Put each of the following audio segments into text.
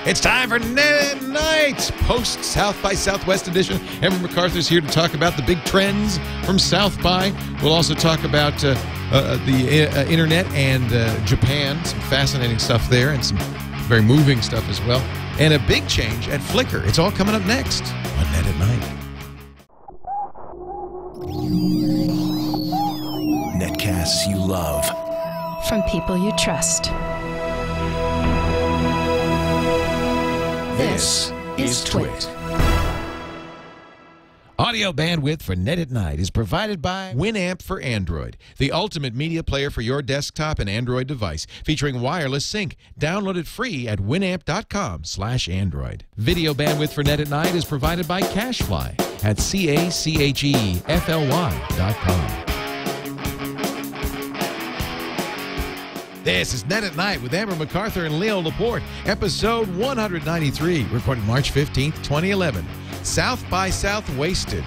It's time for Net at Night, post South by Southwest edition. Amber MacArthur's here to talk about the big trends from South by. We'll also talk about the internet and Japan, some fascinating stuff there, and some very moving stuff as well. And a big change at Flickr. It's all coming up next on Net at Night. Netcasts you love. From people you trust. This is TWiT. Audio bandwidth for Net at Night is provided by Winamp for Android, the ultimate media player for your desktop and Android device, featuring wireless sync. Download it free at winamp.com/Android. Video bandwidth for Net at Night is provided by Cachefly at CACHEFLY.com. This is Net at Night with Amber MacArthur and Leo Laporte, episode 193, recorded March 15th, 2011. South by SXSWasted.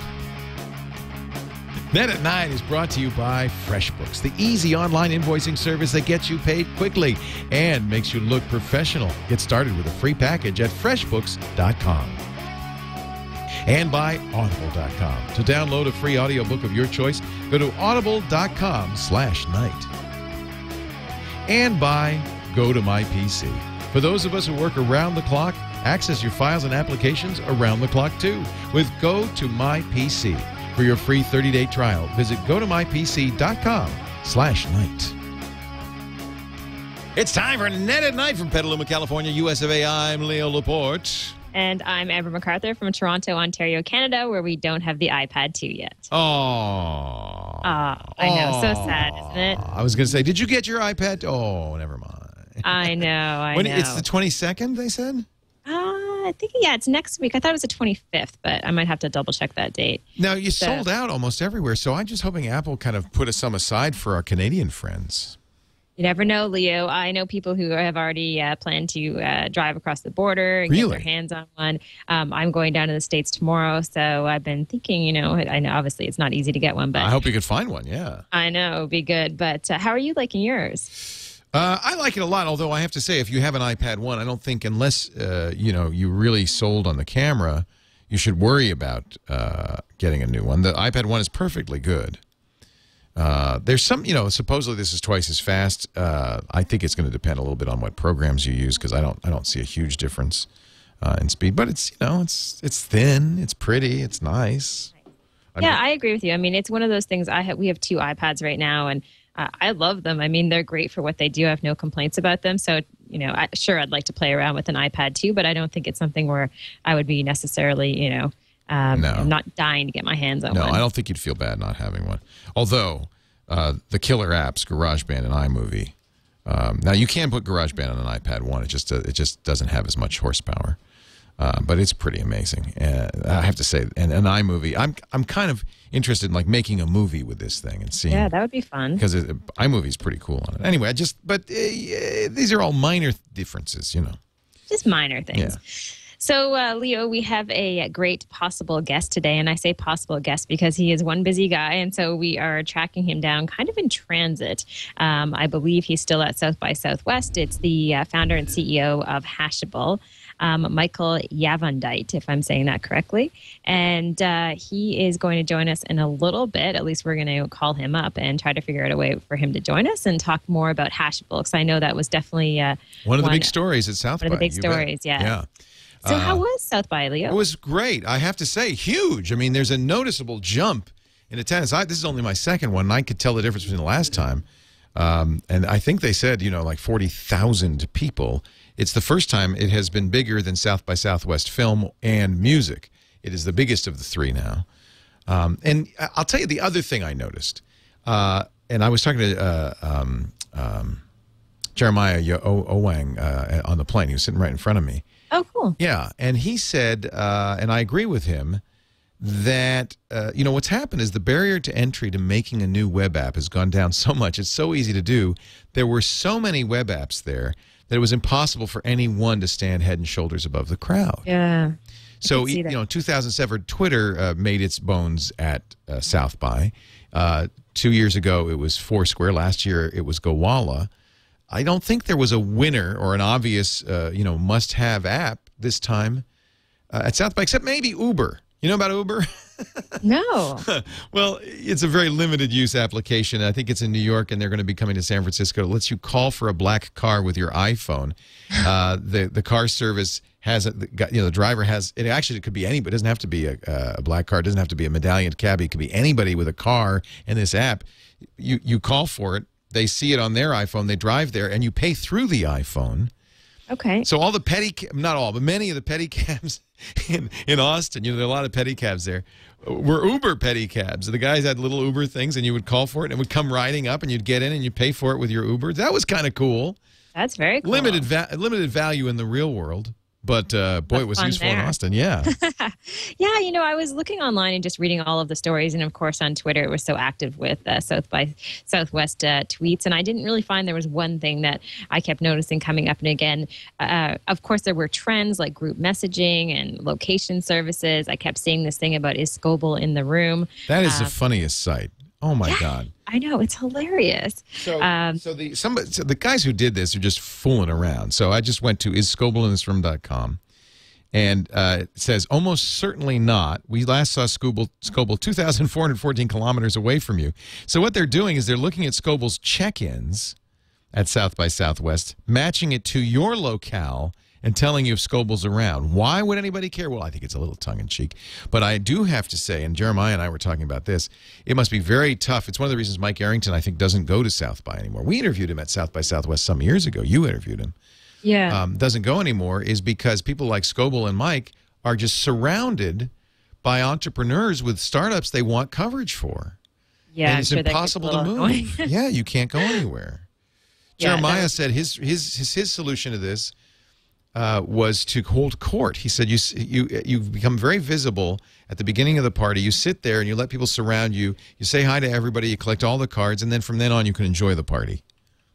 Net at Night is brought to you by FreshBooks, the easy online invoicing service that gets you paid quickly and makes you look professional. Get started with a free package at FreshBooks.com. And by Audible.com. To download a free audiobook of your choice, go to audible.com/night. And by GoToMyPC. For those of us who work around the clock, access your files and applications around the clock too with GoToMyPC. For your free 30-day trial, visit GoToMyPC.com/night. It's time for Net at Night from Petaluma, California, US of A. I'm Leo Laporte. And I'm Amber MacArthur from Toronto, Ontario, Canada, where we don't have the iPad 2 yet. Oh. I know. So sad, isn't it? I was going to say, did you get your iPad? Oh, never mind. I know. When, it's the 22nd, they said? I think, yeah, it's next week. I thought it was the 25th, but I might have to double-check that date. Now, you sold out almost everywhere, so I'm just hoping Apple kind of put some aside for our Canadian friends. You never know, Leo. I know people who have already planned to drive across the border and get their hands on one. I'm going down to the States tomorrow, so I've been thinking, I know obviously it's not easy to get one, but I hope you could find one, yeah. I know, it'd be good. But how are you liking yours? I like it a lot, although I have to say, if you have an iPad 1, I don't think unless, you really sold on the camera, you should worry about getting a new one. The iPad 1 is perfectly good. There's some, supposedly this is twice as fast. I think it's going to depend a little bit on what programs you use because I don't see a huge difference in speed. But it's it's thin, it's pretty, it's nice. Yeah, I agree with you. I mean, it's one of those things. We have 2 iPads right now, and I love them. I mean, they're great for what they do. I have no complaints about them. So sure, I'd like to play around with an iPad too, but I don't think it's something where I would be necessarily no. I'm not dying to get my hands on one. No, I don't think you'd feel bad not having one. Although, the killer apps, GarageBand and iMovie. Now, you can put GarageBand on an iPad 1. It just doesn't have as much horsepower. But it's pretty amazing. I have to say, and iMovie, I'm kind of interested in making a movie with this thing and seeing. Yeah, that would be fun. Because iMovie is pretty cool on it. Anyway, these are all minor differences, Just minor things. Yeah. So, Leo, we have a great possible guest today, and I say possible guest because he is one busy guy, and so we are tracking him down kind of in transit. I believe he's still at South by Southwest. It's the founder and CEO of Hashable, Michael Yavandite, if I'm saying that correctly, and he is going to join us in a little bit. At least we're going to call him up and try to figure out a way for him to join us and talk more about Hashable, because I know that was definitely one of the big stories at South by. One of the big stories, yeah. So how was South by, Leo? It was great. I have to say, huge. I mean, there's a noticeable jump in attendance. This is only my second one, and I could tell the difference between the last time. And I think they said, like 40,000 people. It's the first time it has been bigger than South by Southwest Film and Music. It is the biggest of the 3 now. And I'll tell you the other thing I noticed. And I was talking to Jeremiah Owang on the plane. He was sitting right in front of me. Oh, cool. Yeah, and he said, and I agree with him, that, what's happened is the barrier to entry to making a new web app has gone down so much. It's so easy to do. There were so many web apps there that it was impossible for anyone to stand head and shoulders above the crowd. Yeah. So, 2007, Twitter made its bones at South by. 2 years ago, it was Foursquare. Last year, it was Gowalla. I don't think there was a winner or an obvious, must-have app this time at South by, except maybe Uber. You know about Uber? No. Well, it's a very limited use application. I think it's in New York, and they're going to be coming to San Francisco. It lets you call for a black car with your iPhone. The car service has the driver has it. Actually, it could be anybody. It doesn't have to be a black car. It doesn't have to be a medallion cabbie. It could be anybody with a car and this app. You call for it. They see it on their iPhone. They drive there, and you pay through the iPhone. Okay. So all the not all, but many of the pedicabs in Austin, there are a lot of pedicabs there, were Uber pedicabs. The guys had little Uber things, and you would call for it, and it would come riding up, and you'd get in, and you'd pay for it with your Uber. That was kind of cool. That's very cool. Limited value in the real world. But, boy, it was useful in Austin. Yeah. Yeah, I was looking online and just reading all of the stories. And, of course, on Twitter, it was so active with South by Southwest tweets. And I didn't really find there was one thing that I kept noticing coming up and again. Of course, there were trends like group messaging and location services. I kept seeing this thing about, is Scoble in the room? That is the funniest sight. Oh, my God. I know. It's hilarious. So the guys who did this are just fooling around. So I just went to isscobleinnthisroom.com, and it says, almost certainly not. We last saw Scoble 2,414 kilometers away from you. So what they're doing is they're looking at Scoble's check-ins at South by Southwest, matching it to your locale, and telling you if Scoble's around. Why would anybody care? Well, I think it's a little tongue-in-cheek. But I do have to say, and Jeremiah and I were talking about this, it must be very tough. It's one of the reasons Mike Arrington, I think, doesn't go to South by anymore. We interviewed him at South by Southwest some years ago. You interviewed him. Yeah. Doesn't go anymore is because people like Scoble and Mike are just surrounded by entrepreneurs with startups they want coverage for. Yeah, and it's impossible to move. Yeah, you can't go anywhere. Yeah, Jeremiah said his solution to this was to hold court. He said you become very visible at the beginning of the party. You sit there and you let people surround you. You say hi to everybody. You collect all the cards, and then from then on, you can enjoy the party.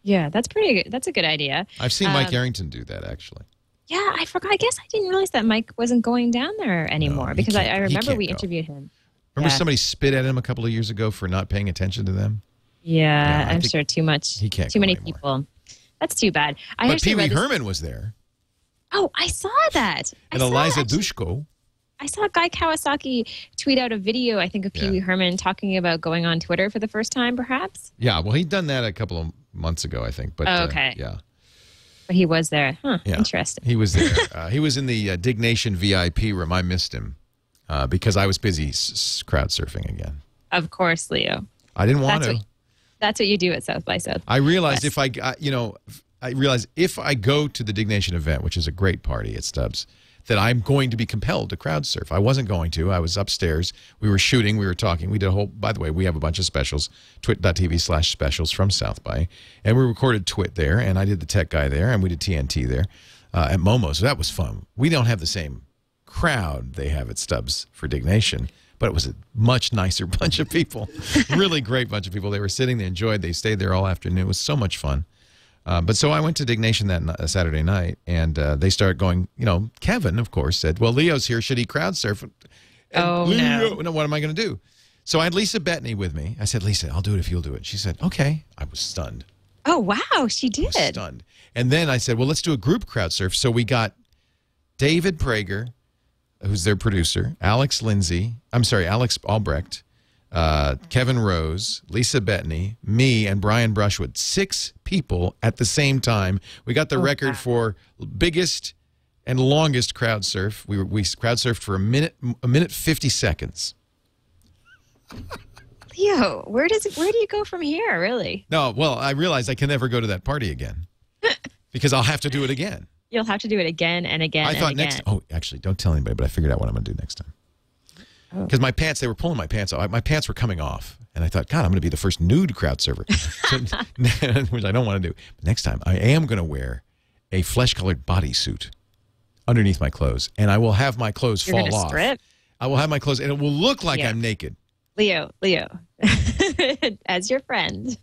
Yeah, that's pretty good. That's a good idea. I've seen Mike Arrington do that, actually. Yeah, I forgot. I guess I didn't realize that Mike wasn't going down there anymore because I remember we interviewed him. Remember somebody spit at him a couple of years ago for not paying attention to them? Yeah, I'm sure too many people. That's too bad. But Pee Wee Herman was there. Oh, I saw that. And Eliza Dushko. I saw Guy Kawasaki tweet out a video, I think, of Pee Wee Herman talking about going on Twitter for the first time, perhaps. Yeah, well, he'd done that a couple of months ago, I think. But, okay. Yeah. But he was there. Huh, yeah. Interesting. He was there. He was in the Dignation VIP room. I missed him because I was busy crowd surfing again. Of course, Leo. I didn't want to. That's what you do at South by Southwest. I realized I realized if I go to the Dignation event, which is a great party at Stubbs, that I'm going to be compelled to crowd surf. I wasn't going to. I was upstairs. We were shooting. We were talking. We did a whole, by the way, we have a bunch of specials, twit.tv/specials from South by. And we recorded Twit there, and I did the tech guy there, and we did TNT there at Momo. So that was fun. We don't have the same crowd they have at Stubbs for Dignation, but it was a much nicer bunch of people. Really great bunch of people. They were sitting, they enjoyed, they stayed there all afternoon. It was so much fun. But so I went to Dignation that Saturday night, and they started going, Kevin, of course, said, well, Leo's here. Should he crowd surf? And no, what am I going to do? So I had Lisa Bettany with me. I said, Lisa, I'll do it if you'll do it. She said, okay. I was stunned. Oh, wow, she did. I was stunned. And then I said, well, let's do a group crowd surf. So we got David Prager, who's their producer, Alex Albrecht, Kevin Rose, Lisa Bettany, me, and Brian Brushwood. 6 people at the same time. We got the record for biggest and longest crowd surf. We crowd surfed for a minute 50 seconds. Leo, where do you go from here, really? No, well, I realized I can never go to that party again because I'll have to do it again. You'll have to do it again and again. I thought next. Oh, actually, don't tell anybody, but I figured out what I'm going to do next time. Because my pants, they were pulling my pants off. My pants were coming off. And I thought, God, I'm going to be the first nude crowd surfer, which I don't want to do. But next time, I am going to wear a flesh-colored bodysuit underneath my clothes. And I will have my clothes fall off. Strip? I will have my clothes, and it will look like I'm naked. Leo, as your friend.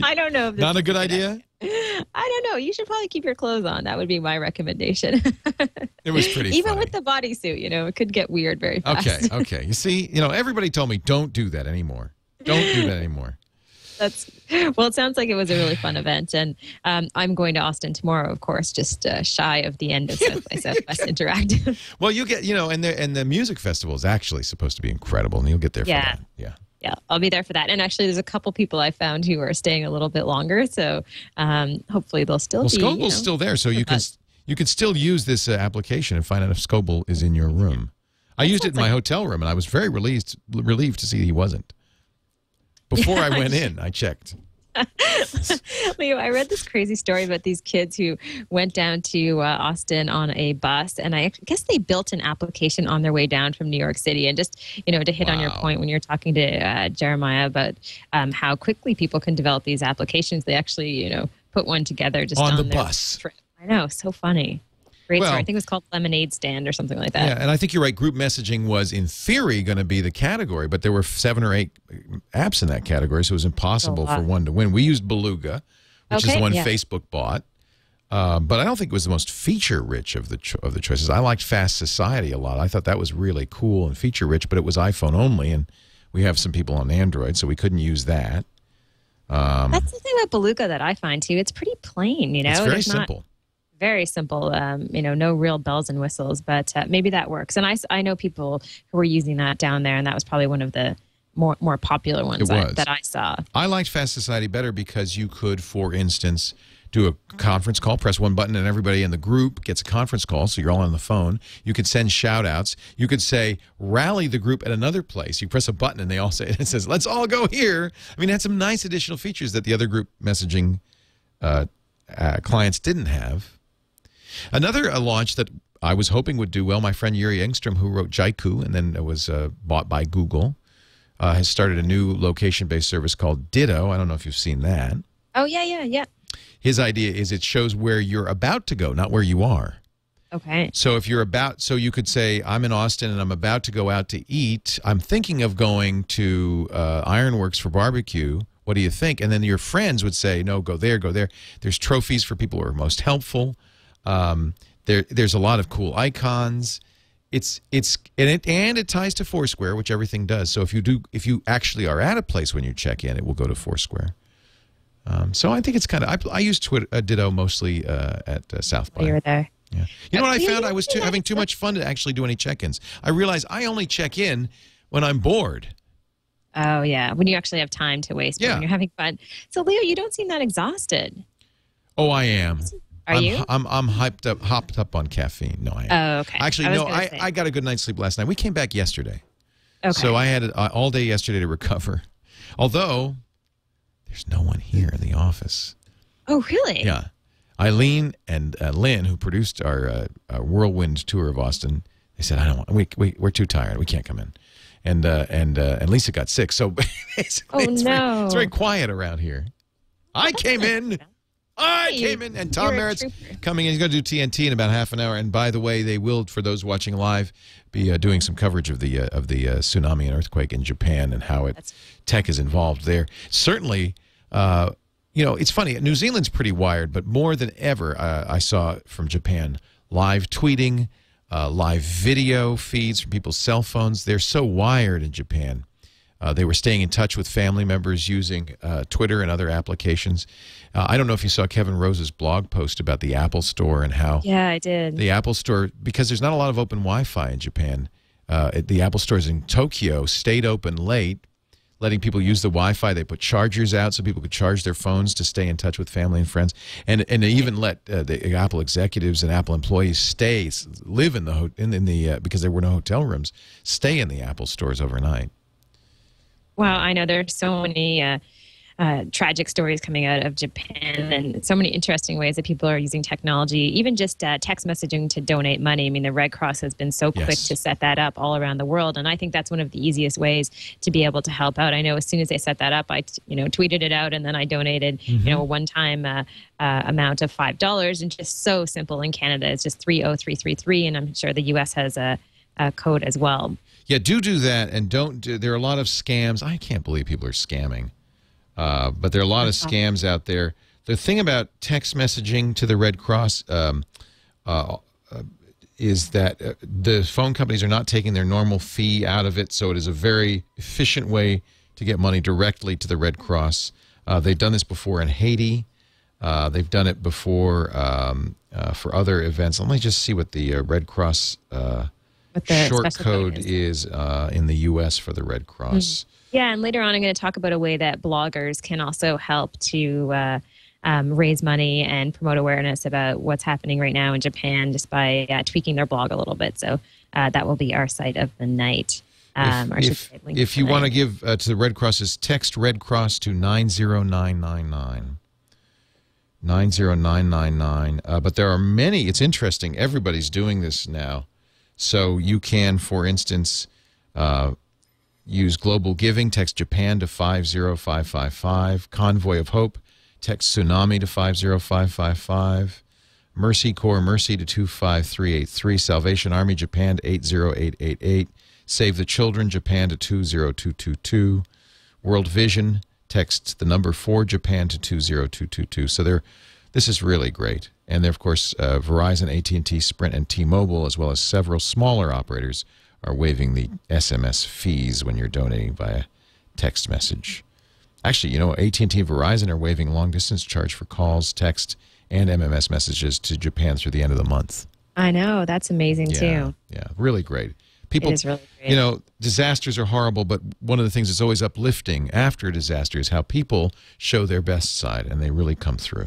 I don't know if this Not a good idea? I don't know. You should probably keep your clothes on. That would be my recommendation. It was pretty Even funny. with the bodysuit, it could get weird very fast. Okay. You see, everybody told me don't do that anymore. Don't do that anymore. Well, it sounds like it was a really fun event, and I'm going to Austin tomorrow, of course, just shy of the end of South by Southwest Interactive. Well, you get, and the music festival is actually supposed to be incredible, and you'll get there for that. Yeah. Yeah, I'll be there for that. And actually, there's a couple people I found who are staying a little bit longer, so hopefully they'll still be. Well, Scoble's still there, so you can still use this application and find out if Scoble is in your room. I used it in my hotel room, and I was very relieved to see he wasn't. Before I went in, I checked. Leo, I read this crazy story about these kids who went down to Austin on a bus, and I guess they built an application on their way down from New York City. And just, to hit on your point when you're talking to Jeremiah about how quickly people can develop these applications, they actually, put one together just on the their bus. Trip. I know, so funny. Great story. I think it was called Lemonade Stand or something like that. Yeah, and I think you're right. Group messaging was, in theory, going to be the category, but there were 7 or 8 apps in that category, so it was impossible for one to win. We used Beluga, which is the one Facebook bought, but I don't think it was the most feature-rich of the choices. I liked Fast Society a lot. I thought that was really cool and feature-rich, but it was iPhone only, and we have some people on Android, so we couldn't use that. That's the thing about Beluga that I find, too. It's pretty plain, It's very simple. Very simple, no real bells and whistles, but maybe that works. And I know people who were using that down there, and that was probably one of the more popular ones that I saw. I liked Fast Society better because you could, for instance, do a conference call, press one button, and everybody in the group gets a conference call, so you're all on the phone. You could send shout-outs. You could say, rally the group at another place. You press a button, and they all say, it says, let's all go here. I mean, it had some nice additional features that the other group messaging clients didn't have. Another launch that I was hoping would do well, my friend Yuri Engstrom, who wrote Jaiku and then was bought by Google, has started a new location-based service called Ditto. I don't know if you've seen that. Oh, yeah. His idea is it shows where you're about to go, not where you are. Okay. So if you're so you could say, I'm in Austin and I'm about to go out to eat. I'm thinking of going to Ironworks for barbecue. What do you think? And then your friends would say, no, go there, go there. There's trophies for people who are most helpful. There's a lot of cool icons. It ties to Foursquare, which everything does. So if you actually are at a place when you check in, it will go to Foursquare. So I think it's kind of I use Ditto mostly at South by. You were there. Yeah. You know what I found? I was having too much fun to actually do any check-ins. I realized I only check in when I'm bored. Oh yeah, when you actually have time to waste. When you're having fun. So Leo, you don't seem that exhausted. Oh, I am. Are you? I'm hopped up on caffeine. No, I am. Oh, okay. Actually, no, I got a good night's sleep last night. We came back yesterday. Okay. So I had all day yesterday to recover. Although, there's no one here in the office. Oh, really? Yeah. Eileen and Lynn, who produced our whirlwind tour of Austin, they said, we're too tired. We can't come in. And Lisa got sick. So basically, it's very quiet around here. I came in, and Tom Merritt's coming in. He's going to do TNT in about half an hour. And by the way, they will, for those watching live, be doing some coverage of the tsunami and earthquake in Japan and how tech is involved there. Certainly, it's funny. New Zealand's pretty wired, but more than ever, I saw from Japan live tweeting, live video feeds from people's cell phones. They're so wired in Japan. They were staying in touch with family members using Twitter and other applications. I don't know if you saw Kevin Rose's blog post about the Apple Store and how I did. The Apple Store, because there's not a lot of open Wi-Fi in Japan, the Apple Stores in Tokyo stayed open late, letting people use the Wi-Fi. They put chargers out so people could charge their phones to stay in touch with family and friends, and they even let the Apple executives and Apple employees live in the because there were no hotel rooms, stay in the Apple stores overnight. Wow, I know there's so many tragic stories coming out of Japan and so many interesting ways that people are using technology, even just text messaging to donate money. I mean, the Red Cross has been so quick to set that up all around the world, and I think that's one of the easiest ways to be able to help out. I know as soon as they set that up, I tweeted it out, and then I donated a one-time amount of $5, and just so simple. In Canada, it's just 30333, and I'm sure the U.S. has a code as well. Yeah, do that, and there are a lot of scams. I can't believe people are scamming. But there are a lot of scams out there. The thing about text messaging to the Red Cross is that the phone companies are not taking their normal fee out of it, so it is a very efficient way to get money directly to the Red Cross. They've done this before in Haiti. They've done it before for other events. Let me just see what the Red Cross short code is in the U.S. for the Red Cross. Yeah, and later on I'm going to talk about a way that bloggers can also help to raise money and promote awareness about what's happening right now in Japan just by tweaking their blog a little bit. So that will be our site of the night. If you want to give to the Red Crosses, text Red Cross to 90999. 90999. But there are many. It's interesting. Everybody's doing this now. So you can, for instance, use Global Giving. Text Japan to 50555. Convoy of Hope. Text Tsunami to 50555. Mercy Corps Mercy to 25383. Salvation Army Japan to 80888. Save the Children Japan to 20222. World Vision, text the number 4 Japan to 20222. So this is really great. And there, of course, Verizon, AT&T, Sprint, and T-Mobile, as well as several smaller operators, are waiving the SMS fees when you're donating via text message. Actually, you know, AT&T and Verizon are waiving long-distance charge for calls, text, and MMS messages to Japan through the end of the month. I know. That's amazing, too. Yeah, really great. People, it is really great. You know, disasters are horrible, but one of the things that's always uplifting after a disaster is how people show their best side, and they really come through.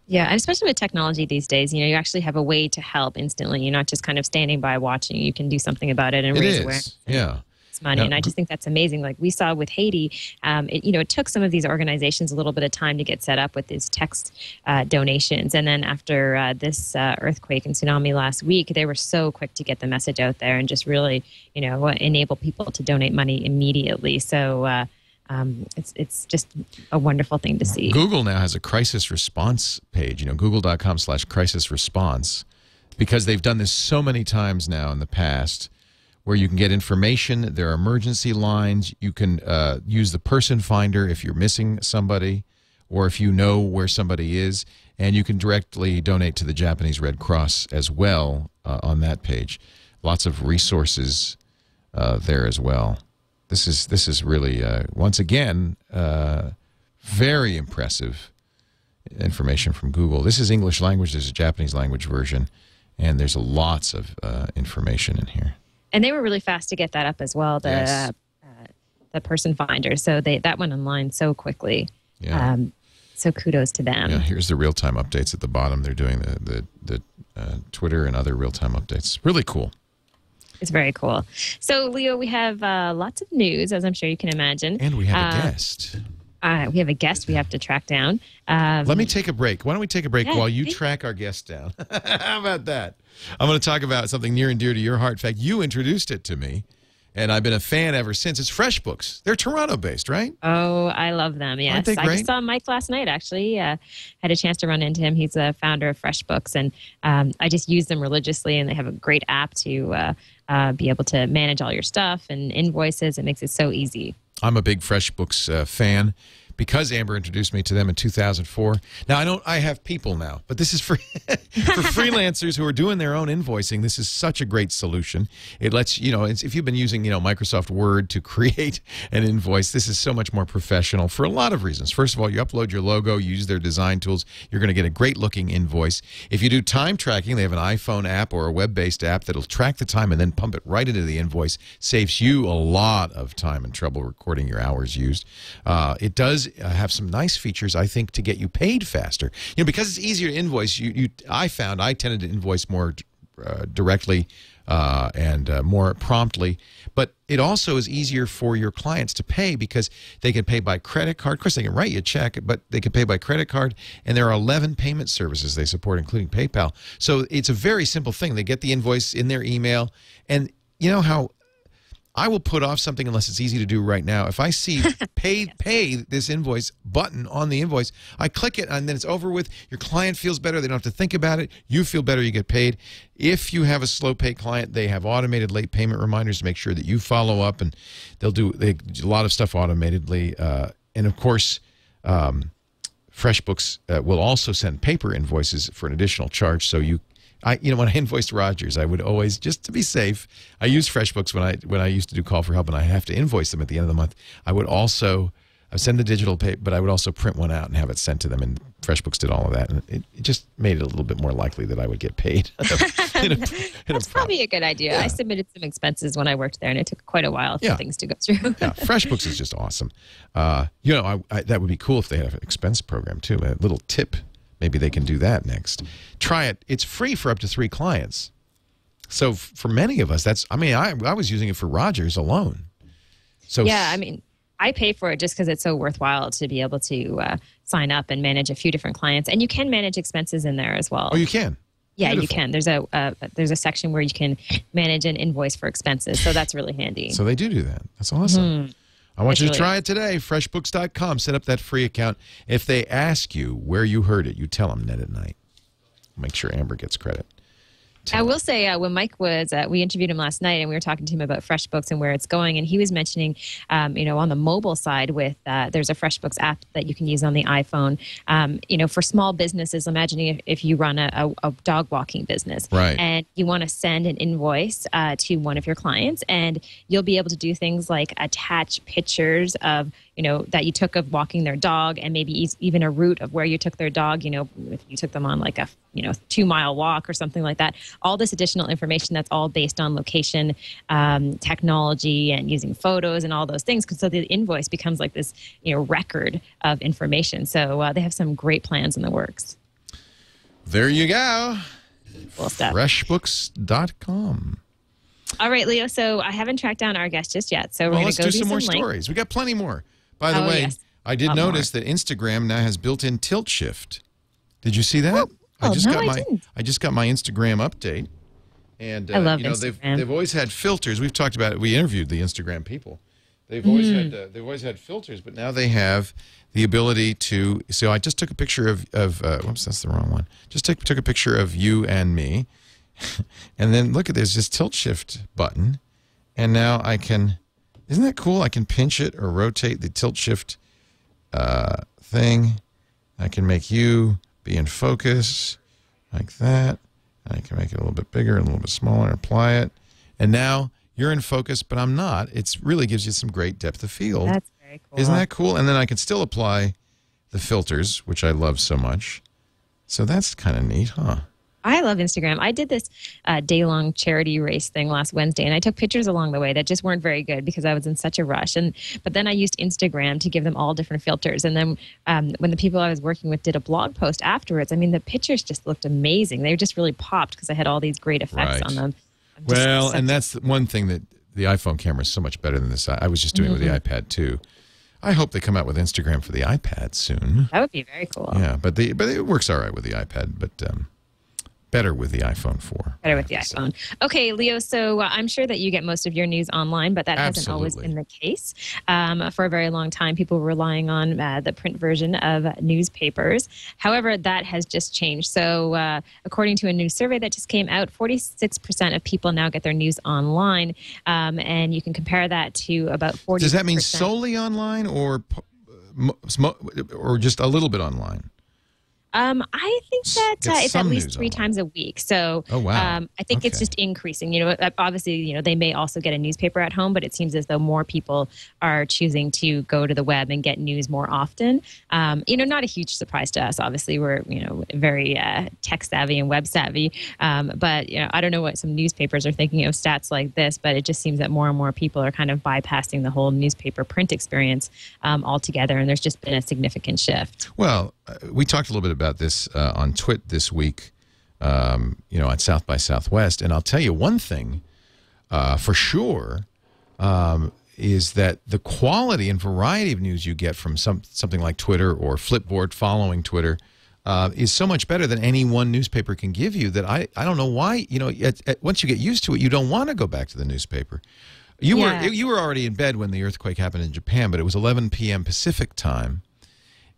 Yeah, and especially with technology these days, you know, you actually have a way to help instantly. You're not just kind of standing by watching. You can do something about it and raise awareness. Yeah. Money. And I just think that's amazing. Like we saw with Haiti, it took some of these organizations a little bit of time to get set up with these text donations. And then after this earthquake and tsunami last week, they were so quick to get the message out there and just really, you know, enable people to donate money immediately. So it's just a wonderful thing to see. Google now has a crisis response page, you know, google.com/crisis response, because they've done this so many times now in the past, where you can get information. There are emergency lines. You can use the person finder if you're missing somebody or if you know where somebody is, and you can directly donate to the Japanese Red Cross as well on that page. Lots of resources there as well. This is really, once again, very impressive information from Google. This is English language. There's a Japanese language version, and there's lots of information in here. And they were really fast to get that up as well, the person finder. So that went online so quickly. Yeah. So kudos to them. Yeah, here's the real-time updates at the bottom. They're doing the Twitter and other real-time updates. Really cool. It's very cool. So, Leo, we have lots of news, as I'm sure you can imagine. And we have a guest. We have a guest we have to track down. Let me take a break. Why don't we take a break while you track our guest down? How about that? I'm going to talk about something near and dear to your heart. In fact, you introduced it to me, and I've been a fan ever since. It's FreshBooks. They're Toronto-based, right? Oh, I love them, yes. Aren't they great? I just saw Mike last night, actually. Had a chance to run into him. He's the founder of FreshBooks, and I just use them religiously, and they have a great app to be able to manage all your stuff and invoices. It makes it so easy. I'm a big FreshBooks fan because Amber introduced me to them in 2004. Now, I have people now, but this is for freelancers who are doing their own invoicing. This is such a great solution. It lets, if you've been using, Microsoft Word to create an invoice, this is so much more professional for a lot of reasons. First of all, you upload your logo, you use their design tools, you're going to get a great looking invoice. If you do time tracking, they have an iPhone app or a web-based app that'll track the time and then pump it right into the invoice. Saves you a lot of time and trouble recording your hours used. It does have some nice features, I think, to get you paid faster. Because it's easier to invoice, I found I tended to invoice more directly and more promptly. But it also is easier for your clients to pay because they can pay by credit card. Of course, they can write you a check, but they can pay by credit card. And there are 11 payment services they support, including PayPal. So it's a very simple thing. They get the invoice in their email. And you know how I will put off something unless it's easy to do right now. If I see pay this invoice button on the invoice, I click it and then it's over with. Your client feels better. They don't have to think about it. You feel better. You get paid. If you have a slow pay client, they have automated late payment reminders to make sure that you follow up, and they'll do a lot of stuff automatedly. And of course, FreshBooks will also send paper invoices for an additional charge. So when I invoiced Rogers, I would always, just to be safe, I used FreshBooks when I used to do call for help, and I have to invoice them at the end of the month. I would also I would send the digital paper, but I would also print one out and have it sent to them. And FreshBooks did all of that, and it just made it a little bit more likely that I would get paid. That's probably a good idea. Yeah. I submitted some expenses when I worked there, and it took quite a while for things to go through. Yeah, FreshBooks is just awesome. You know, that would be cool if they had an expense program too. A little tip. Maybe they can do that next. Try it. It's free for up to 3 clients. So for many of us, that's. I mean, I was using it for Rogers alone. So yeah, I mean, I pay for it just because it's so worthwhile to be able to sign up and manage a few different clients, and you can manage expenses in there as well. Oh, you can. Yeah, Beautiful. you can. There's a section where you can manage an invoice for expenses, so that's really handy. So they do that. That's awesome. I want you to try it today. FreshBooks.com. Set up that free account. If they ask you where you heard it, you tell them Net at Night. Make sure Amber gets credit. I will say when Mike was, we interviewed him last night and we were talking to him about FreshBooks and where it's going. And he was mentioning, you know, on the mobile side with, there's a FreshBooks app that you can use on the iPhone. You know, for small businesses, imagining if you run a dog walking business and you want to send an invoice to one of your clients, and you'll be able to do things like attach pictures of, you know, that you took of walking their dog, and maybe even a route of where you took their dog, you know, if you took them on like a, you know, 2-mile walk or something like that. All this additional information that's all based on location, technology, and using photos and all those things. So the invoice becomes like this, you know, record of information. So they have some great plans in the works. There you go. Cool stuff. FreshBooks.com. All right, Leo. So I haven't tracked down our guest just yet. So we're going to go do some more links. stories. We got plenty more. By the way, yes. I did notice that Instagram now has built-in tilt shift. Did you see that? I just got my Instagram update, and I love you know, Instagram. they've always had filters. We've talked about it. We interviewed the Instagram people. They've always had filters, but now they have the ability to. So I just took a picture of whoops, that's the wrong one. Just took a picture of you and me, and then look at there's this tilt shift button, and now I can. Isn't that cool? I can pinch it or rotate the tilt shift thing. I can make you be in focus like that. And I can make it a little bit bigger and a little bit smaller, apply it. And now you're in focus, but I'm not. It really gives you some great depth of field. That's very cool. Isn't that cool? And then I can still apply the filters, which I love so much. So that's kind of neat, huh? I love Instagram. I did this day-long charity race thing last Wednesday, and I took pictures along the way that just weren't very good because I was in such a rush. But then I used Instagram to give them all different filters. And then when the people I was working with did a blog post afterwards, I mean, the pictures just looked amazing. They just really popped because I had all these great effects on them. Well, and that's one thing that the iPhone camera is so much better than this. I was just doing it with the iPad too. I hope they come out with Instagram for the iPad soon. That would be very cool. Yeah, but it works all right with the iPad, but better with the iPhone 4. Better with the iPhone. Okay, Leo, so I'm sure that you get most of your news online, but that hasn't always been the case. For a very long time, people were relying on the print version of newspapers. However, that has just changed. So according to a new survey that just came out, 46% of people now get their news online, and you can compare that to about 40%. Does that mean solely online or just a little bit online? I think that it's at least 3 times a week. So I think it's just increasing. You know, obviously, you know, they may also get a newspaper at home, but it seems as though more people are choosing to go to the web and get news more often. You know, not a huge surprise to us. Obviously, we're, you know, very tech savvy and web savvy. But, you know, I don't know what some newspapers are thinking of stats like this, but it just seems that more and more people are kind of bypassing the whole newspaper print experience altogether. And there's just been a significant shift. Well, we talked a little bit about this on TWiT this week, you know, at South by Southwest. And I'll tell you one thing for sure is that the quality and variety of news you get from something like Twitter or Flipboard following Twitter is so much better than any one newspaper can give you that I don't know why, you know, once you get used to it, you don't want to go back to the newspaper. You were already in bed when the earthquake happened in Japan, but it was 11 p.m. Pacific time.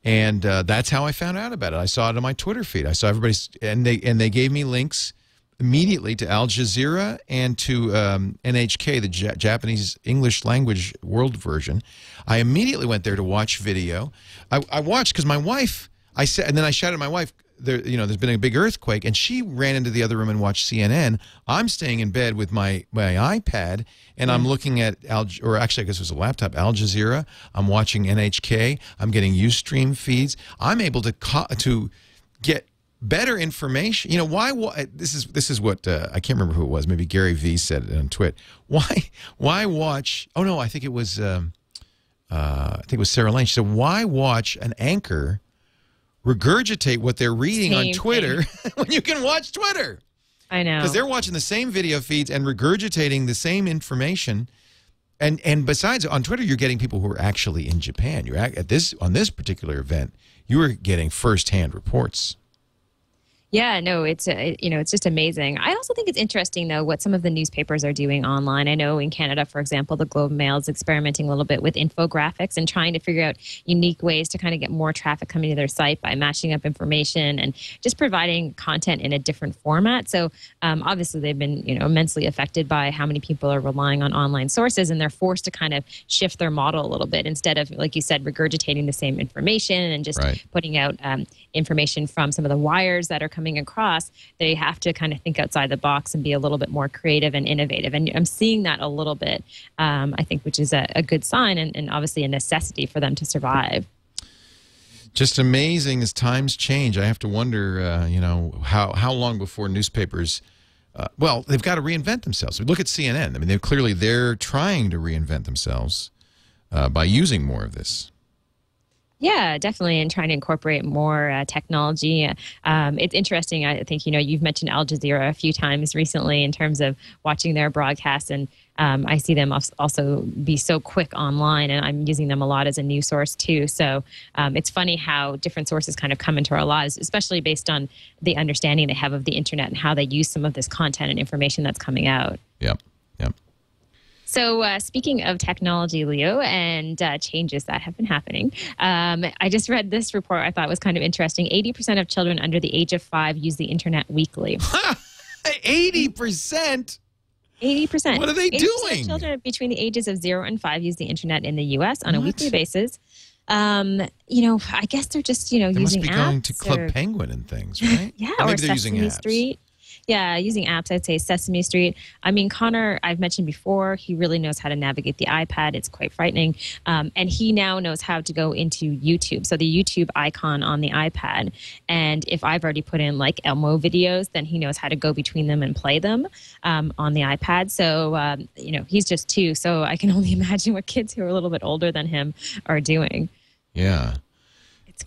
And that's how I found out about it. I saw it on my Twitter feed. I saw everybody's, and they gave me links immediately to Al Jazeera and to NHK, the Japanese English language world version. I immediately went there to watch video. I watched because my wife, and then I shouted at my wife, there's been a big earthquake, and she ran into the other room and watched CNN. I'm staying in bed with my iPad, and I'm looking at or actually I guess it was a laptop, Al Jazeera. I'm watching NHK. I'm getting Ustream feeds. I'm able to get better information. Why this is what I can't remember who it was. Maybe Gary V said it on TWiT. Why watch? Oh no, I think it was Sarah Lane. She said, why watch an anchor regurgitate what they're reading on Twitter when you can watch Twitter? I know. Because they're watching the same video feeds and regurgitating the same information. And besides, on Twitter, you're getting people who are actually in Japan. You're on this particular event, you are getting firsthand reports. Yeah, no, it's it's just amazing. I also think it's interesting, though, what some of the newspapers are doing online. I know in Canada, for example, the Globe and Mail is experimenting a little bit with infographics and trying to figure out unique ways to kind of get more traffic coming to their site by matching up information and just providing content in a different format. So obviously, they've been immensely affected by how many people are relying on online sources, and they're forced to kind of shift their model a little bit instead of, like you said, regurgitating the same information and just putting out information from some of the wires that are coming across. They have to kind of think outside the box and be a little bit more creative and innovative. And I'm seeing that a little bit, I think, which is a good sign and obviously a necessity for them to survive. Just amazing as times change. I have to wonder, how long before newspapers, well, they've got to reinvent themselves. Look at CNN. I mean, they're trying to reinvent themselves by using more of this. Yeah, definitely, and trying to incorporate more technology. It's interesting. I think, you've mentioned Al Jazeera a few times recently in terms of watching their broadcasts, and I see them also be so quick online, and I'm using them a lot as a news source too. So it's funny how different sources kind of come into our lives, especially based on the understanding they have of the internet and how they use some of this content and information that's coming out. Yep. So speaking of technology, Leo, and changes that have been happening, I just read this report I thought was kind of interesting. 80% of children under the age of 5 use the internet weekly. 80%? 80%. What are they doing? Of children between the ages of 0 and 5 use the internet in the U.S. on a weekly basis. I guess they're just, using apps. They must be going to Club Penguin and things, right? Yeah, or maybe they're using Sesame apps. Street. Yeah, using apps, I'd say Sesame Street. I mean, Connor, I've mentioned before, he really knows how to navigate the iPad. It's quite frightening. And he now knows how to go into YouTube. So the YouTube icon on the iPad. And if I've already put in like Elmo videos, then he knows how to go between them and play them on the iPad. So, he's just 2. So I can only imagine what kids who are a little bit older than him are doing. Yeah.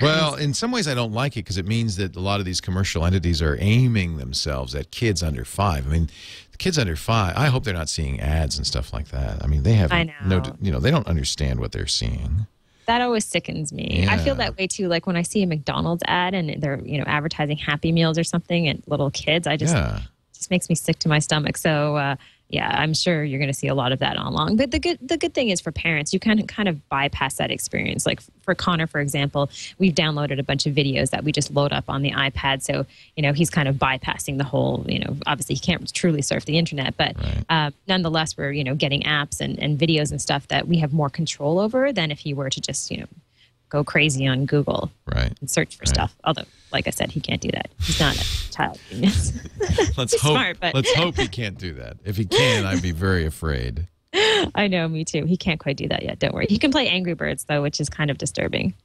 Well, in some ways I don't like it because it means that a lot of these commercial entities are aiming themselves at kids under 5. I mean, the kids under 5, I hope they're not seeing ads and stuff like that. I mean, they have they don't understand what they're seeing. That always sickens me. Yeah. I feel that way too. Like when I see a McDonald's ad and they're, advertising Happy Meals or something and little kids, it just makes me sick to my stomach. So, I'm sure you're going to see a lot of that online. But the good thing is for parents, you can kind of bypass that experience. Like for Connor, for example, we've downloaded a bunch of videos that we just load up on the iPad. So, he's kind of bypassing the whole, obviously he can't truly surf the internet, but nonetheless, we're, getting apps and videos and stuff that we have more control over than if he were to just, go crazy on Google and search for stuff. Although, like I said, he can't do that. He's not a child genius. Let's hope he can't do that. If he can, I'd be very afraid. I know, me too. He can't quite do that yet. Don't worry. He can play Angry Birds, though, which is kind of disturbing.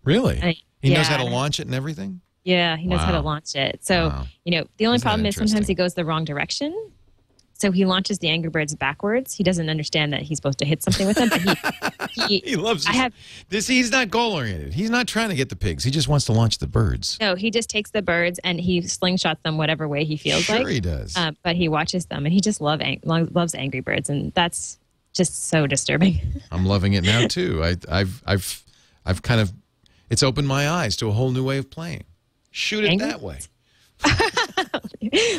Really? He knows how to launch it and everything? Yeah, he knows how to launch it. So, the only problem is sometimes he goes the wrong direction. So he launches the Angry Birds backwards. He doesn't understand that he's supposed to hit something with them. But he loves this. He's not goal-oriented. He's not trying to get the pigs. He just wants to launch the birds. No, he just takes the birds and he slingshots them whatever way he feels like. Sure he does. But he watches them and he just loves Angry Birds. And that's just so disturbing. I'm loving it now, too. I've kind of, it's opened my eyes to a whole new way of playing. Shoot it that way.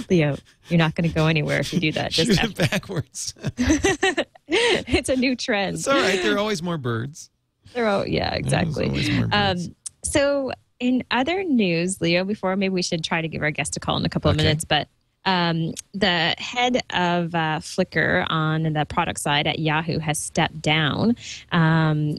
Leo, you're not going to go anywhere if you do that. Just shoot it backwards. It's a new trend. It's all right. There are always more birds. Exactly. There's always more birds. So in other news, Leo, before maybe we should try to give our guest a call in a couple of minutes, but The head of Flickr on the product side at Yahoo has stepped down. I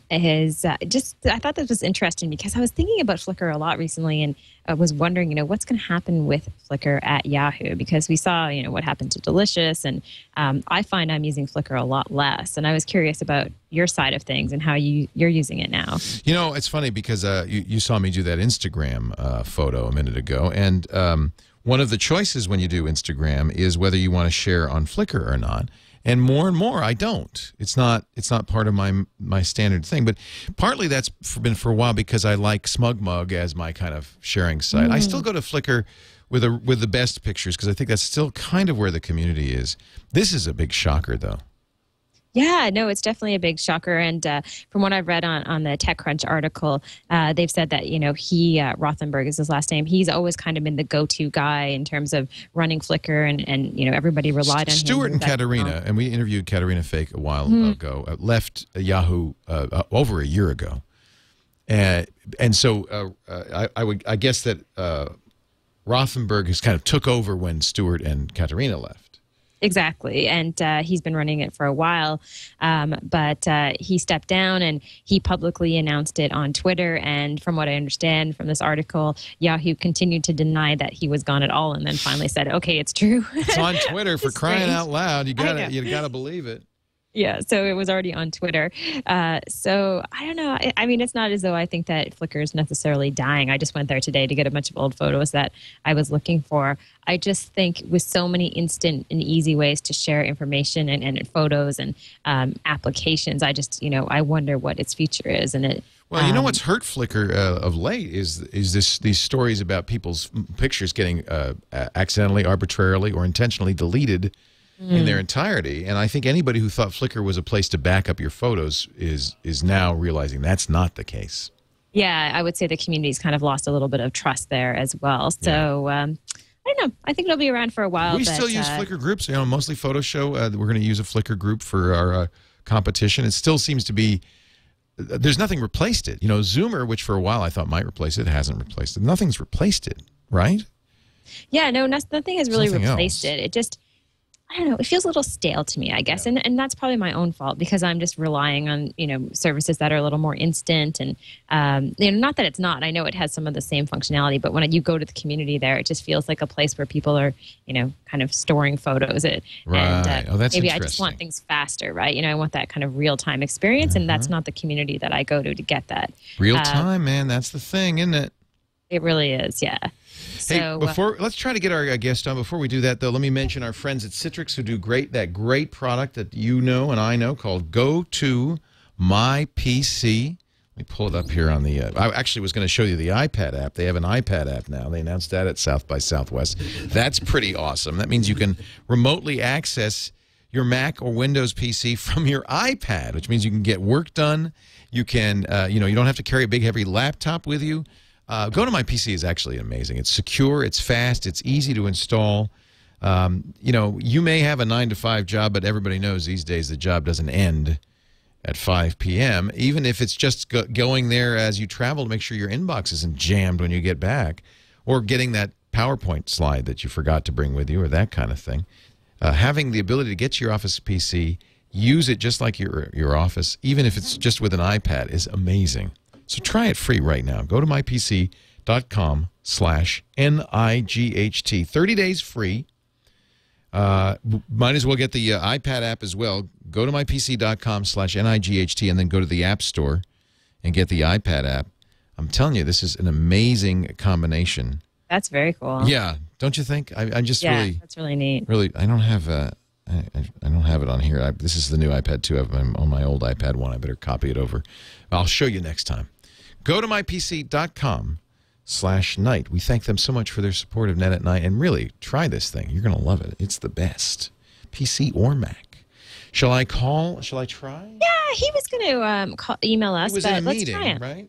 thought this was interesting because I was thinking about Flickr a lot recently, and I was wondering, what's going to happen with Flickr at Yahoo, because we saw, what happened to Delicious, and I find I'm using Flickr a lot less. And I was curious about your side of things and how you're using it now. It's funny because you saw me do that Instagram photo a minute ago, and one of the choices when you do Instagram is whether you want to share on Flickr or not. And more, I don't. It's not part of my standard thing. But partly that's been for a while because I like SmugMug as my kind of sharing site. I still go to Flickr with the best pictures because I think that's still kind of where the community is. This is a big shocker, though. Yeah, no, it's definitely a big shocker. And from what I've read on the TechCrunch article, they've said that, Rothenberg is his last name. He's always kind of been the go-to guy in terms of running Flickr, and everybody relied on him. Stuart and Katerina, and we interviewed Katerina Fake a while ago, left Yahoo over a year ago. And so I guess that Rothenberg has kind of took over when Stuart and Katerina left. Exactly. And he's been running it for a while, but he stepped down and he publicly announced it on Twitter. And from what I understand from this article, Yahoo continued to deny that he was gone at all, and then finally said, okay, it's true. It's on Twitter, for crying out loud. You gotta believe it. Yeah, so it was already on Twitter. So I don't know. I mean, it's not as though I think that Flickr is necessarily dying. I just went there today to get a bunch of old photos that I was looking for. I just think with so many instant and easy ways to share information and photos and applications, I just, I wonder what its future is. And well, what's hurt Flickr of late is these stories about people's pictures getting accidentally, arbitrarily, or intentionally deleted in their entirety. And I think anybody who thought Flickr was a place to back up your photos is now realizing that's not the case. Yeah, I would say the community's kind of lost a little bit of trust there as well. So I don't know. I think it'll be around for a while. We still use Flickr groups, mostly photo show. We're going to use a Flickr group for our competition. It still seems to be, there's nothing replaced it. Zoomer, which for a while I thought might replace it, hasn't replaced it. Nothing's replaced it, right? Yeah, no, nothing has really replaced it. It just, I don't know, it feels a little stale to me, I guess. Yeah. And that's probably my own fault because I'm just relying on, services that are a little more instant. And, not that it's not. I know it has some of the same functionality, but when you go to the community there, it just feels like a place where people are, kind of storing photos. Right. And that's maybe I just want things faster, right? I want that kind of real-time experience, and that's not the community that I go to get that. Real time, man. That's the thing, isn't it? It really is, yeah. Hey, let's try to get our guest on. Before we do that, though, let me mention our friends at Citrix who do that great product that you know and I know called GoToMyPC. Let me pull it up here on the. I actually was going to show you the iPad app. They have an iPad app now. They announced that at South by Southwest. That's pretty awesome. That means you can remotely access your Mac or Windows PC from your iPad, which means you can get work done. You can, you don't have to carry a big heavy laptop with you. GoToMyPC is actually amazing. It's secure, it's fast, it's easy to install. You may have a 9-to-5 job, but everybody knows these days the job doesn't end at 5 p.m., even if it's just going there as you travel to make sure your inbox isn't jammed when you get back, or getting that PowerPoint slide that you forgot to bring with you, or that kind of thing. Having the ability to get to your Office PC, use it just like your Office, even if it's just with an iPad, is amazing. So try it free right now. Go to mypc.com/NIGHT. 30 days free. Might as well get the iPad app as well. Go to mypc.com/NIGHT and then go to the App Store and get the iPad app. I'm telling you, this is an amazing combination. That's very cool. Yeah, don't you think? I just really, that's really neat. Really, I don't have I don't have it on here. This is the new iPad 2. I'm on my old iPad 1. I better copy it over. I'll show you next time. Go to mypc.com/night. We thank them so much for their support of Net at Night. And really, try this thing. You're going to love it. It's the best. PC or Mac. Shall I call? Shall I try? Yeah, he was going to email us. He was in a meeting, right?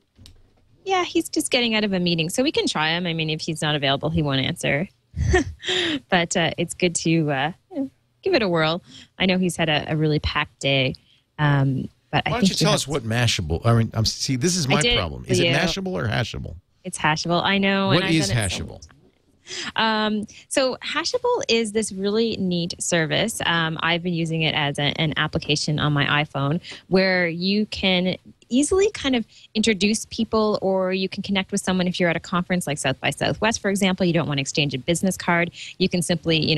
Yeah, he's just getting out of a meeting. So we can try him. I mean, if he's not available, he won't answer. But it's good to give it a whirl. I know he's had a really packed day. But why don't you tell us what Mashable? I mean, see, this is my problem. Is it Mashable or Hashable? It's Hashable. I know. What is Hashable? So Hashable is this really neat service. I've been using it as an application on my iPhone where you can easily kind of introduce people, or you can connect with someone if you're at a conference like South by Southwest, for example. You don't want to exchange a business card. You can simply,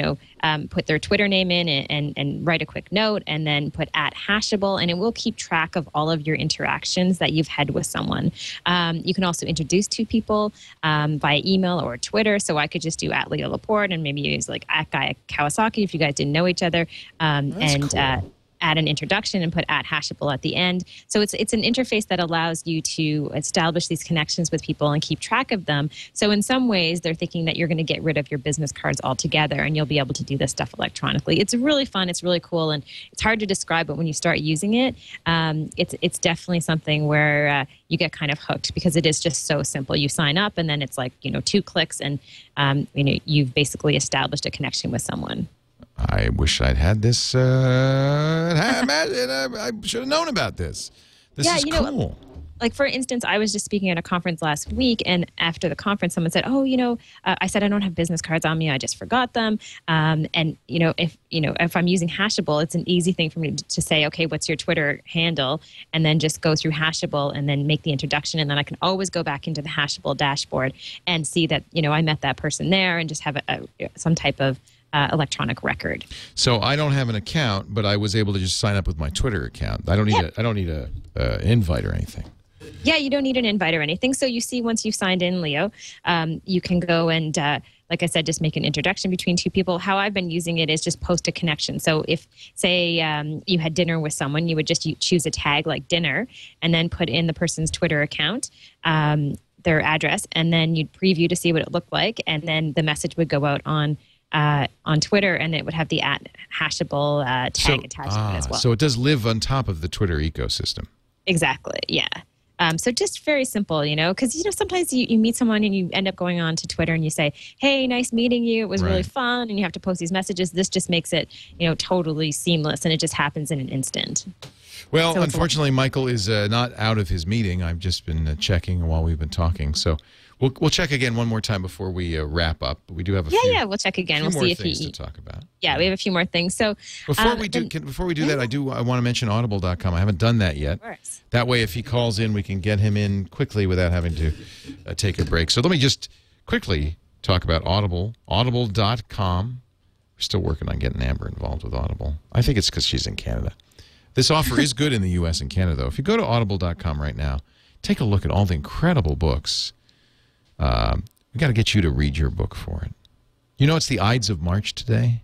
put their Twitter name in and write a quick note and then put @Hashable, and it will keep track of all of your interactions that you've had with someone. You can also introduce two people via email or Twitter. So I could just do @Leo Laporte and maybe use like @Guy Kawasaki if you guys didn't know each other. Cool. Add an introduction and put @Hashable at the end. So it's an interface that allows you to establish these connections with people and keep track of them. So in some ways, they're thinking that you're going to get rid of your business cards altogether and you'll be able to do this stuff electronically. It's really fun. It's really cool. And it's hard to describe, but when you start using it, it's definitely something where you get kind of hooked because it is just so simple. You sign up and then it's like, 2 clicks and, you've basically established a connection with someone. I wish I'd had this. I should have known about this. This is cool. Like, for instance, I was just speaking at a conference last week, and after the conference, someone said, I said I don't have business cards on me. I just forgot them. If I'm using Hashable, it's an easy thing for me to say, okay, what's your Twitter handle? And then just go through Hashable and then make the introduction. And then I can always go back into the Hashable dashboard and see that, I met that person there and just have some type of electronic record. So I don't have an account, but I was able to just sign up with my Twitter account. I don't need a invite or anything. Yeah, you don't need an invite or anything. So you see, once you've signed in, Leo, you can go and, like I said, just make an introduction between two people. How I've been using it is just post a connection. So if, say, you had dinner with someone, you would just choose a tag like dinner and then put in the person's Twitter account, their address, and then you'd preview to see what it looked like. And then the message would go out on Twitter, and it would have the @Hashable tag attached to it as well. So it does live on top of the Twitter ecosystem. Exactly, yeah. So just very simple, because, sometimes you meet someone and you end up going on to Twitter and you say, hey, nice meeting you. It was really fun. And you have to post these messages. This just makes it, totally seamless, and it just happens in an instant. Well, so unfortunately, Michael is not out of his meeting. I've just been checking while we've been talking. So we'll check again one more time before we wrap up. We do have a few. We'll check again. We'll see if he to talk about. Yeah, we have a few more things. So before we do that, I want to mention Audible.com. I haven't done that yet. Of course. That way, if he calls in, we can get him in quickly without having to take a break. So let me just quickly talk about Audible. Audible.com. We're still working on getting Amber involved with Audible. I think it's because she's in Canada. This offer is good in the U.S. and Canada, though. If you go to Audible.com right now, take a look at all the incredible books. We got to get you to read your book for it. It's the Ides of March today.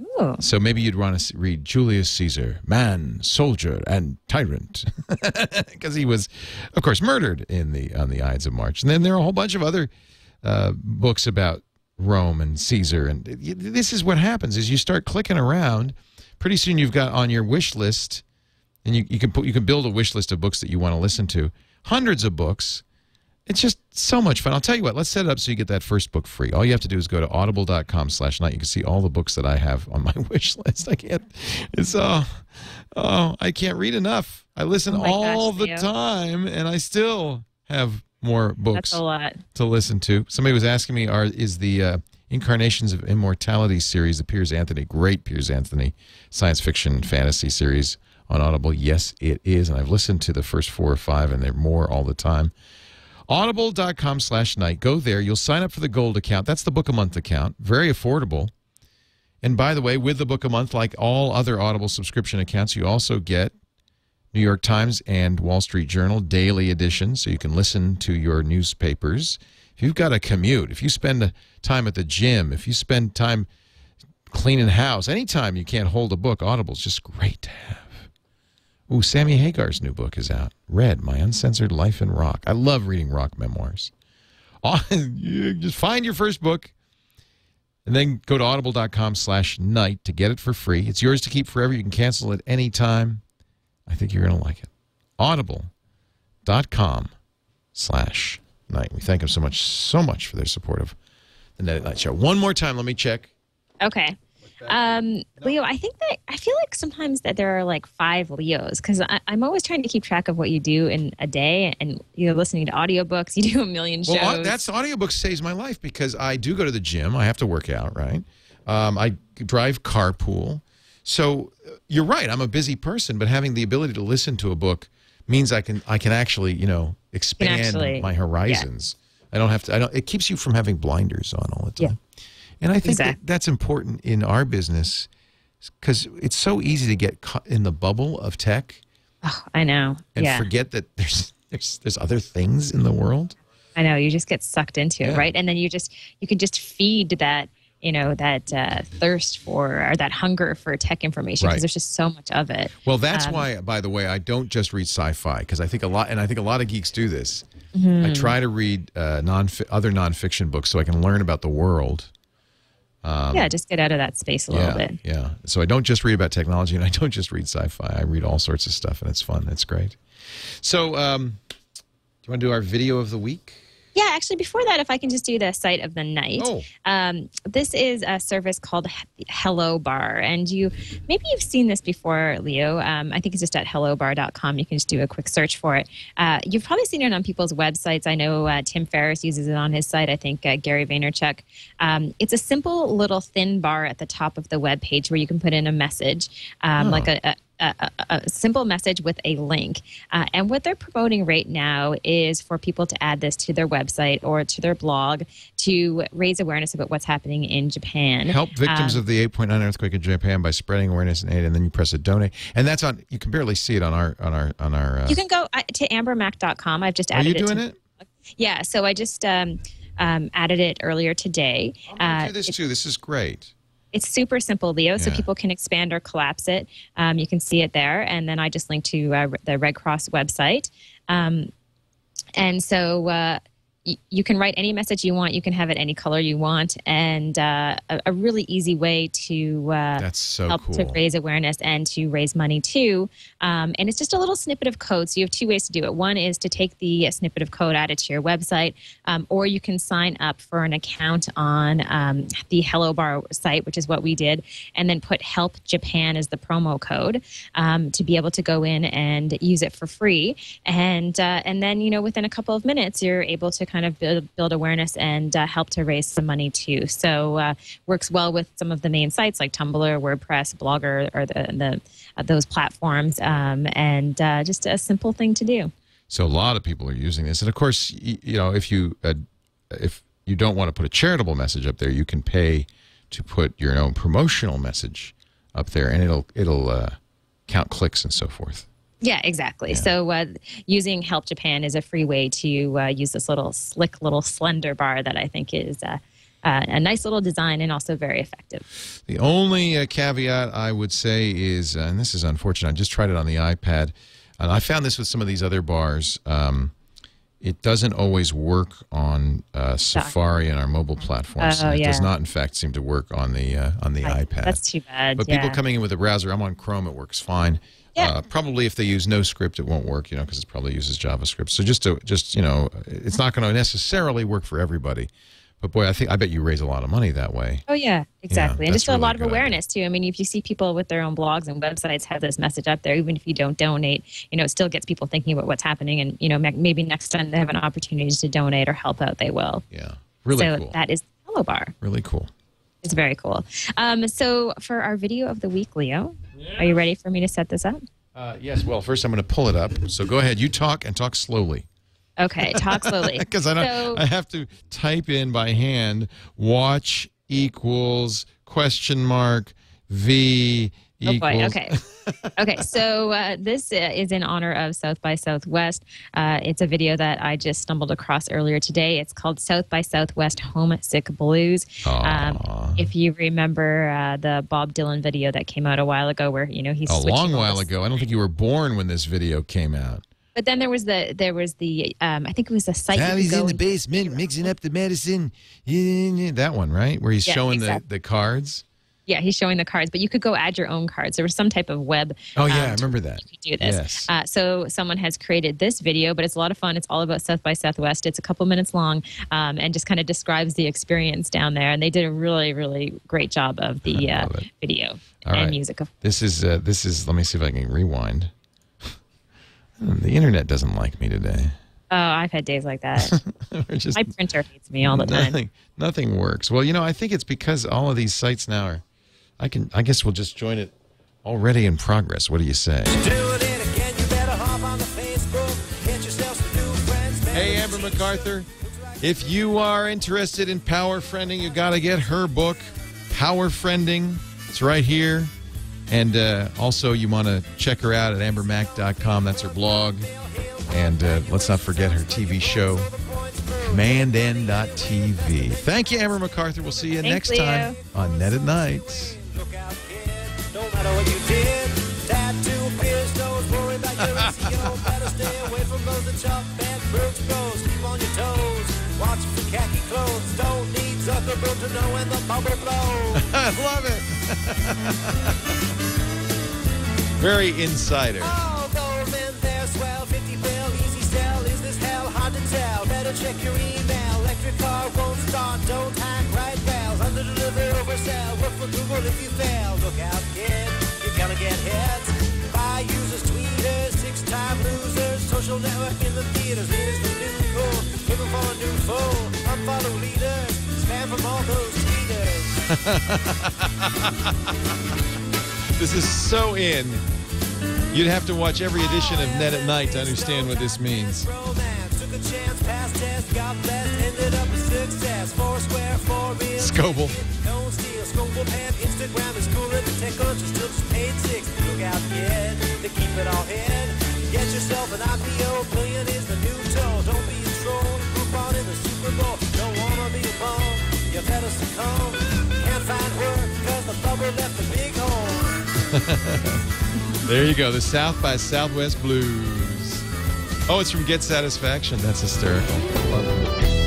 Ooh. So maybe you'd want to read Julius Caesar, man, soldier, and tyrant, because he was, of course, murdered on the Ides of March. And then there are a whole bunch of other books about Rome and Caesar. And this is what happens: is you start clicking around. Pretty soon you've got on your wish list, and you can build a wish list of books that you want to listen to. Hundreds of books. It's just so much fun. I'll tell you what, let's set it up so you get that first book free. All you have to do is go to audible.com/night. You can see all the books that I have on my wish list. I can't read enough. I listen all the time, and I still have more books That's a lot. to listen to. Somebody was asking me, is the Incarnations of Immortality series, the Piers Anthony, great Piers Anthony science fiction fantasy series on Audible? Yes, it is, and I've listened to the first 4 or 5, and there are more all the time. Audible.com/night. Go there. You'll sign up for the gold account. That's the book a month account. Very affordable. And by the way, with the book a month, like all other Audible subscription accounts, you also get New York Times and Wall Street Journal daily editions, so you can listen to your newspapers. If you've got a commute, if you spend time at the gym, if you spend time cleaning house, anytime you can't hold a book, Audible's just great to have. Ooh, Sammy Hagar's new book is out. Read My Uncensored Life in Rock. I love reading rock memoirs. You just find your first book and then go to audible.com/night to get it for free. It's yours to keep forever. You can cancel it anytime. I think you're going to like it. Audible.com/night. We thank them so much for their support of the Net at Night show. One more time, let me check. Okay. Leo, I feel like sometimes that there are like 5 Leos because I'm always trying to keep track of what you do in a day, and you're listening to audiobooks. You do a million shows. Well, audiobooks saves my life because I do go to the gym. I have to work out, right? I drive carpool. So you're right. I'm a busy person, but having the ability to listen to a book means I can actually, expand my horizons. Yeah. I don't have to. It keeps you from having blinders on all the time. Yeah. And I think that's important in our business because it's so easy to get caught in the bubble of tech. Oh, I know. And forget that there's other things in the world. I know. You just get sucked into it, right? And then you can just feed that, that thirst for, or that hunger for tech information because there's just so much of it. Well, that's why, by the way, I don't just read sci-fi because I think a lot of geeks do this. I try to read other nonfiction books so I can learn about the world. Just get out of that space a little bit. Yeah. So I don't just read about technology, and I don't just read sci-fi. I read all sorts of stuff, and it's fun. It's great. So, do you want to do our video of the week? Yeah, actually, before that, if I can just do the site of the night. Oh. This is a service called Hello Bar, and maybe you've seen this before, Leo. I think it's just at hellobar.com. You can just do a quick search for it. You've probably seen it on people's websites. I know Tim Ferriss uses it on his site. I think Gary Vaynerchuk. It's a simple little thin bar at the top of the web page where you can put in a message, like a simple message with a link. And what they're promoting right now is for people to add this to their website or to their blog to raise awareness about what's happening in Japan. Help victims of the 8.9 earthquake in Japan by spreading awareness and aid, and then you press a donate. And that's on, you can barely see it on our you can go to ambermac.com. I've just added it. Are you doing it? Yeah, so I just added it earlier today. I'm going to do this too. This is great. It's super simple, Leo, so people can expand or collapse it. You can see it there. And then I just linked to the Red Cross website. And so you can write any message you want. You can have it any color you want. And a really easy way to That's so help cool. to raise awareness and to raise money too. And it's just a little snippet of code. So you have 2 ways to do it. One is to take the snippet of code, add it to your website, or you can sign up for an account on the Hello Bar site, which is what we did, and then put Help Japan as the promo code to be able to go in and use it for free. And then, within a couple of minutes, you're able to kind of build awareness and help to raise some money too. So works well with some of the main sites like Tumblr, WordPress, Blogger, or those platforms, and just a simple thing to do. So a lot of people are using this, and of course, if you don't want to put a charitable message up there, you can pay to put your own promotional message up there, and it'll count clicks and so forth. Yeah, exactly. Yeah. So using Help Japan is a free way to use this little slick, little slender bar that I think is a nice little design and also very effective. The only caveat I would say is, and this is unfortunate, I just tried it on the iPad, and I found this with some of these other bars. It doesn't always work on Safari and our mobile platforms. It does not, in fact, seem to work on the iPad. That's too bad. But people coming in with a browser, I'm on Chrome, it works fine. Yeah. Probably if they use no script, it won't work, because it probably uses JavaScript. So it's not going to necessarily work for everybody. But boy, I bet you raise a lot of money that way. Oh yeah, exactly, and just a lot of awareness too. I mean, if you see people with their own blogs and websites have this message up there, even if you don't donate, it still gets people thinking about what's happening, and maybe next time they have an opportunity to donate or help out, they will. Yeah, really cool. So that is Hello Bar. Really cool. It's very cool. So for our video of the week, Leo, are you ready for me to set this up? Yes. Well, first I'm going to pull it up. So go ahead. You talk and talk slowly. Okay, talk slowly. Because I have to type in by hand. Watch equals $V equals. Oh boy. Okay. Okay. So this is in honor of South by Southwest. It's a video that I just stumbled across earlier today. It's called South by Southwest Homesick Blues. If you remember the Bob Dylan video that came out a while ago, where he's a long while ago. I don't think you were born when this video came out. But then there was the I think it was a site. Sally's in the basement mixing up the medicine. That one, right? Where he's showing the cards. Yeah, he's showing the cards, but you could go add your own cards. There was some type of web. Oh, yeah, I remember that. You could do this. Yes. So someone has created this video, but it's a lot of fun. It's all about South by Southwest. It's a couple minutes long and just kind of describes the experience down there. And they did a really, really great job of the video and music. This is, let me see if I can rewind. The internet doesn't like me today. Oh, I've had days like that. My printer hates me all the time. Nothing works. Well, I think it's because all of these sites now are, I guess we'll just join it already in progress. What do you say? Hey, Amber MacArthur, if you are interested in power friending, you got to get her book, Power Friending. It's right here. And also, you want to check her out at ambermac.com. That's her blog. And let's not forget her TV show, CommandN.TV. Thank you, Amber MacArthur. We'll see you next time on Net at Night. Look out, kid. No matter what you did, tattoo, pierce, nose, worry about your SEO. Better stay away from those that chop and Brooks Bros. Keep on your toes. Watch for khaki clothes. Don't need Zuckerberg to know when the bubble blows. I love it. Very insider. Oh, those in there swell. 50 bill, easy sell. Is this hell? Hard to tell. Better check your email. Electric car won't start. Don't hack right bells. Under deliver, oversell. Work for Google if you fail. Look out, kid. You're gonna get hit by users, tweeters, 6-time losers. Social network in the theaters. Leaders the new cool. Looking for a new fool. Unfollow leaders. Spam from all those tweeters. This is so in. You'd have to watch every edition of Net at Night to understand what this means. Took a chance, passed test, got blessed, ended up a success. Foursquare, for real. Scoble. Don't steal, Scoble, man. Instagram is cooler. The tech culture still just paid 6. Look out, kid. They keep it all hid. Get yourself an IPO. Billion is the new toll. Don't be a troll. Group on in the Super Bowl. Don't wanna be a bum. You better succumb. Can't find work because the bubble left a big hole. There you go, the South by Southwest Blues. Oh, it's from Get Satisfaction. That's hysterical. Love it.